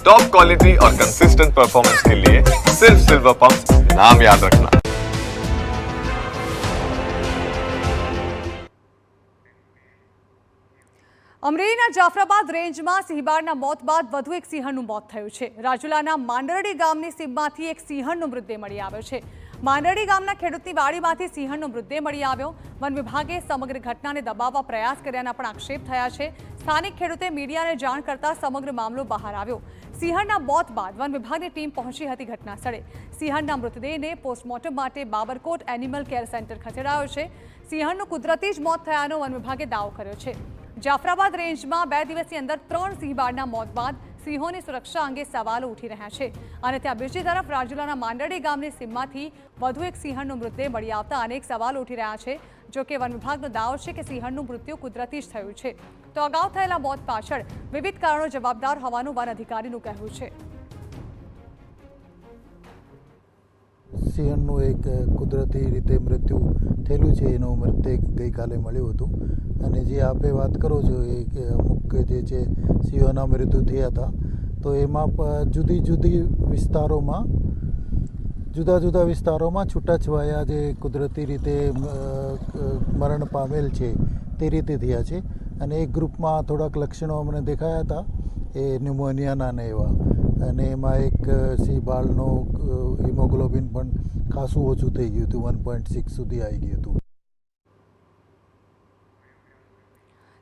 Top quality और consistent performance के लिए सिर्फ सिल्वर पंप नाम याद रखना। અમરેલીના જાફરાબાદ રેન્જમાં સિંહબાળના મોત બાદ વધુ એક સિંહણનું મોત થયું છે। રાજુલાના માંડરડી ગામની સીમમાંથી એક સિંહણનો મૃતદેહ મળી આવ્યો છે। માંડરડી ગામના ખેડૂતની વાડીમાંથી સિંહણનો મૃતદેહ મળી આવ્યો। વન વિભાગે સમગ્ર ઘટનાને દબાવવા પ્રયાસ કર્યાના પણ આક્ષેપ થયા છે। સ્થાનિક ખેડૂતે મીડિયાને જાણ કરતા સમગ્ર મામલો બહાર આવ્યો। સિંહણના મોત બાદ વન વિભાગની ટીમ પહોંચી હતી ઘટના સ્થળે। સિંહણના મૃતદેહને પોસ્ટમોર્ટમ માટે બાબરકોટ એનિમલ કેર સેન્ટર ખસેડાયો છે। સિંહણનું કુદરતી જ મોત થયાનો વન વિભાગે દાવો કર્યો છે। જાફરાબાદ રેન્જમાં 2 દિવસની અંદર 3 સિંહબાળના મોત બાદ સિંહોની સુરક્ષા અંગે સવાલો ઉઠી રહ્યા છે અને ત્યાં બીજી તરફ રાજુલાના માંડરડી ગામની સીમમાંથી વધુ એક સિંહણનો મૃતદેહ મળી આવતા અનેક સવાલો ઉઠી રહ્યા છે। જો કે વન વિભાગનો દાવો છે કે સિંહણનું મૃત્યુ કુદરતી જ થયું છે, તો અગાઉ થયેલા મોત પાછળ વિવિધ કારણો જવાબદાર હોવાનું વન અધિકારીનું કહેવું છે। સિંહણનું એક કુદરતી રીતે મૃત્યુ થયેલું છે, એનું મૃતદેહ ગઈકાલે મળ્યું હતું અને જે આપે વાત કરો છો એ અમુક જે છે સિંહોના મૃત્યુ થયા હતા, તો એમાં જુદા જુદા વિસ્તારોમાં છૂટાછવાયા જે કુદરતી રીતે મરણ પામેલ છે તે રીતે થયા છે અને એક ગ્રુપમાં થોડાક લક્ષણો અમને દેખાયા હતા એ ન્યુમોનિયાના ને એવા, અને એમાં એક સિંહબાળનો હિમોગ્લોબિન પણ ખાસું ઓછું થઈ ગયું હતું, 1.6 સુધી આવી ગયું હતું।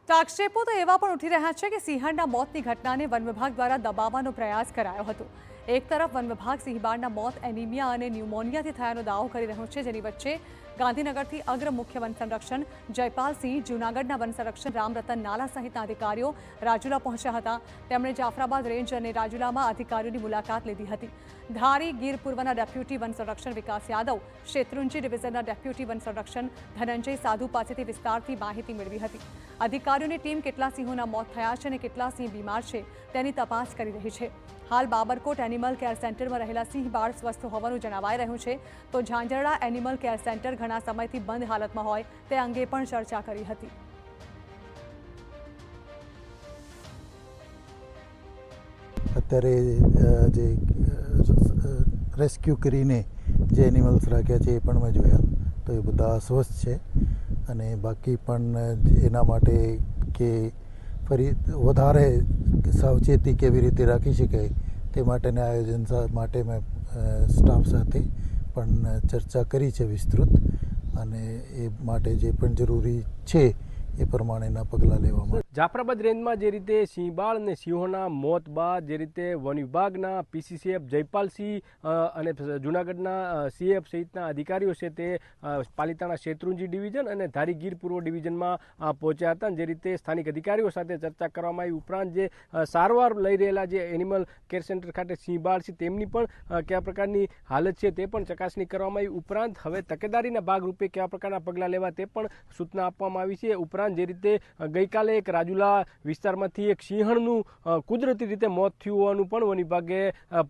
તો આક્ષેપો તો એવા પણ ઉઠી રહ્યા છે કે સિંહણના મોતની ઘટનાને વન વિભાગ દ્વારા દબાવવાનો પ્રયાસ કરાયો હતો। એક તરફ વન વિભાગ સિંહબાળના મોત એનિમિયા અને ન્યુમોનિયાથી થયાનો દાવો કરી રહ્યો છે, જેની વચ્ચે ગાંધીનગરથી અગ્ર મુખ્ય વન સંરક્ષણ જયપાલસિંહ, જૂનાગઢના વન સંરક્ષણ રામરતન નાલા સહિતના અધિકારીઓ રાજુલા પહોંચ્યા હતા। તેમણે જાફરાબાદ રેન્જ અને રાજુલામાં અધિકારીઓની મુલાકાત લીધી હતી। ધારી ગીર પૂર્વના ડેપ્યુટી વન સંરક્ષણ વિકાસ યાદવ, શેત્રુંજી ડિવિઝનના ડેપ્યુટી વન સંરક્ષણ ધનંજય સાધુ પાસેથી વિસ્તારથી માહિતી મેળવી હતી। અધિકારીઓની ટીમ કેટલા સિંહોના મોત થયા છે અને કેટલા સિંહ બીમાર છે તેની તપાસ કરી રહી છે। હાલ બાબરકોટ એનિમલ કેર સેન્ટરમાં રહેલા સિંહબાળ સ્વસ્થ હોવાનું જણાવાઈ રહ્યું છે, તો ઝાંઝરડા એનિમલ કેર સેન્ટર ઘણા સમયથી બંધ હાલતમાં હોય તે અંગે પણ ચર્ચા કરી હતી। અત્યારે જે રેસ્ક્યુ કરીને જે એનિમલ્સ રાખ્યા છે એ પણ મેં જોયા, તો એ બધા સ્વસ્થ છે અને બાકી પણ એના માટે કે ફરી વધારે સાવચેતી કેવી રીતે રાખી શકાય તે માટેના આયોજન માટે મેં સ્ટાફ સાથે પણ ચર્ચા કરી છે વિસ્તૃત, અને એ માટે જે પણ જરૂરી છે એ પ્રમાણેના પગલાં લેવામાં। જાફરાબાદ રેન્જમાં જે રીતે સિંહબાળ અને સિંહોના મોત બાદ જે રીતે વન વિભાગના પીસીસીએફ જયપાલસિંહ અને જૂનાગઢના સીએફ સહિતના અધિકારીઓ છે તે પાલિતાણા શેત્રુંજી ડિવિઝન અને ધારી ગીર પૂર્વ ડિવિઝનમાં પહોંચ્યા હતા। જે રીતે સ્થાનિક અધિકારીઓ સાથે ચર્ચા કરવામાં આવી, ઉપરાંત જે સારવાર લઈ રહેલા જે એનિમલ કેર સેન્ટર ખાતે સિંહબાળ છે તેમની પણ કયા પ્રકારની હાલત છે તે પણ ચકાસણી કરવામાં આવી। ઉપરાંત હવે તકેદારીના ભાગરૂપે કયા પ્રકારના પગલાં લેવા તે પણ સૂચના આપવામાં આવી છે। ઉપરાંત જે રીતે ગઈકાલે એક રાજુલા વિસ્તારમાંથી એક સિંહણનું કુદરતી રીતે મોત થયું હોવાનું પણ વન વિભાગે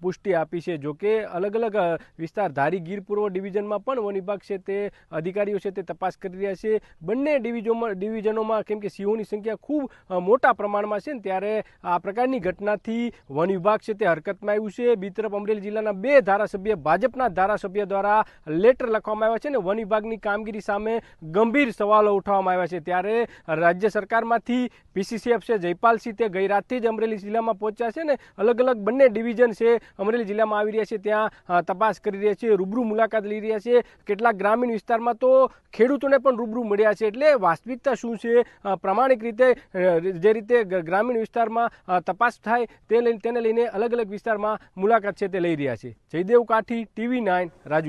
પુષ્ટિ આપી છે। જોકે અલગ અલગ વિસ્તાર ધારી ગીર પૂર્વ ડિવિઝનમાં પણ વન વિભાગ છે તે અધિકારીઓ છે તે તપાસ કરી રહ્યા છે। બંને ડિવિઝનોમાં કેમ કે સિંહોની સંખ્યા ખૂબ મોટા પ્રમાણમાં છે ને, ત્યારે આ પ્રકારની ઘટનાથી વન વિભાગ છે તે હરકતમાં આવ્યું છે। બીજી તરફ અમરેલી જિલ્લાના 2 ધારાસભ્ય, ભાજપના ધારાસભ્ય દ્વારા લેટર લખવામાં આવ્યા છે ને વન વિભાગની કામગીરી સામે ગંભીર સવાલો ઉઠાવવામાં આવ્યા છે। ત્યારે રાજ્ય સરકારમાંથી પીસીસીએફ છે જયપાલસિંહ તે ગઈ રાતથી જ અમરેલી જિલ્લામાં પહોંચ્યા છે ને અલગ અલગ બંને ડિવિઝન છે અમરેલી જિલ્લામાં આવી રહ્યા છે, ત્યાં તપાસ કરી રહ્યા છે, રૂબરૂ મુલાકાત લઈ રહ્યા છે। કેટલાક ગ્રામીણ વિસ્તારમાં તો ખેડૂતોને પણ રૂબરૂ મળ્યા છે। એટલે વાસ્તવિકતા શું છે, પ્રામાણિક રીતે જે રીતે ગ્રામીણ વિસ્તારમાં તપાસ થાય તેને લઈને અલગ અલગ વિસ્તારમાં મુલાકાત છે તે લઈ રહ્યા છે। જયદેવ કાઠી, TV9 રાજુલા।